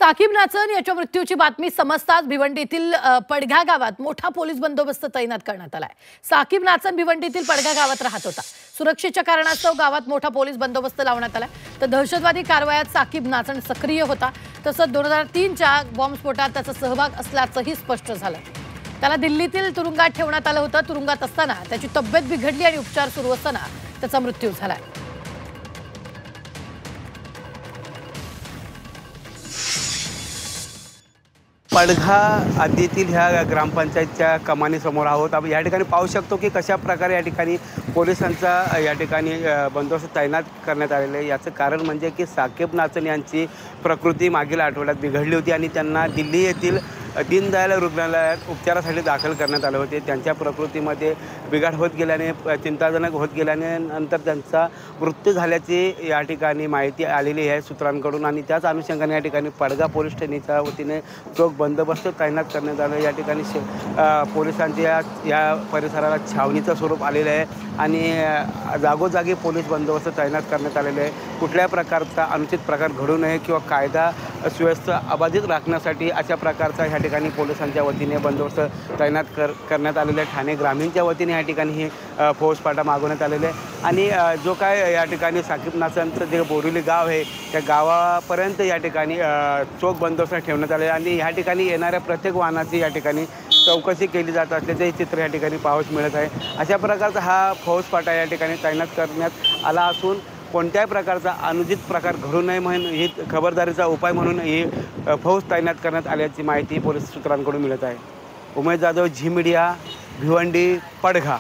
साकीब नाचन याच्या मृत्यूची बातमी समजताच भिवंडीतील पडघा गावात मोठा पोलीस बंदोबस्त तैनात करण्यात आलाय। साकीब नाचन भिवंडीतील पडघा गावात राहत होता। सुरक्षेच्या कारणास्तव गावात मोठा पोलीस बंदोबस्त लावण्यात आलाय। तर दहशतवादी कारवायात साकीब नाचन सक्रिय होता। तसंच 2003च्या बॉम्बस्फोटात त्याचा सहभाग असल्याचंही स्पष्ट झालं। त्याला दिल्लीतील तुरुंगात ठेवण्यात आलं होतं। तुरुंगात असताना त्याची तब्येत बिघडली आणि उपचार सुरू असताना त्याचा मृत्यू झालाय। पडघा हद्दीतील ह्या ग्रामपंचायतच्या कमानीसमोर आहोत। आपण या ठिकाणी पाहू शकतो की कशा प्रकारे या ठिकाणी पोलिसांचा या ठिकाणी बंदोबस्त तैनात करण्यात आलेला आहे। याचं कारण म्हणजे की साकीब नाचन यांची प्रकृती मागील आठवड्यात बिघडली होती आणि त्यांना दिल्ली येथील दीनदयाल रुग्णालयात उपचारासाठी दाखल करण्यात आले होते। त्यांच्या प्रकृतीमध्ये बिघाड होत गेल्याने चिंताजनक होत गेल्याने नंतर त्यांचा मृत्यू झाल्याची या ठिकाणी माहिती आलेली आहे सूत्रांकडून आणि त्याच अनुषंगाने या ठिकाणी पडघा पोलीस स्टेशनच्या वतीने चोख बंदोबस्त तैनात करण्यात आलं। या ठिकाणी पोलिसांच्या या परिसराला छावणीचं स्वरूप आलेलं आहे आणि जागोजागी पोलीस बंदोबस्त तैनात करण्यात आलेले आहे। कुठल्याही प्रकारचा अनुचित प्रकार घडू नये किंवा कायदा सुव्यवस्था अबाधित राखण्यासाठी अशा प्रकारचा ह्या ठिकाणी पोलिसांच्या वतीने बंदोबस्त तैनात करण्यात आलेला आहे। ठाणे ग्रामीणच्या वतीने या ठिकाणी ही फौजफाटा मागवण्यात आलेले आहे आणि जो काय या ठिकाणी साकीब नाचनचं जे बोरिवली गाव आहे त्या गावापर्यंत या ठिकाणी चोख बंदोबस्त ठेवण्यात आले आणि ह्या ठिकाणी येणाऱ्या प्रत्येक वाहनाची या ठिकाणी चौकशी केली जात असल्याचंही चित्र या ठिकाणी पाहावयास मिळत आहे। अशा प्रकारचा हा फौजफाटा या ठिकाणी तैनात करण्यात आला असून कोणत्याही प्रकारचा अनुचित प्रकार घडू नये म्हणून ही खबरदारीचा उपाय म्हणून ही फौज तैनात करण्यात आल्याची माहिती पोलीस सूत्रांकडून मिळत आहे। उमेश जाधव, झी मीडिया, भिवंडी, पडघा।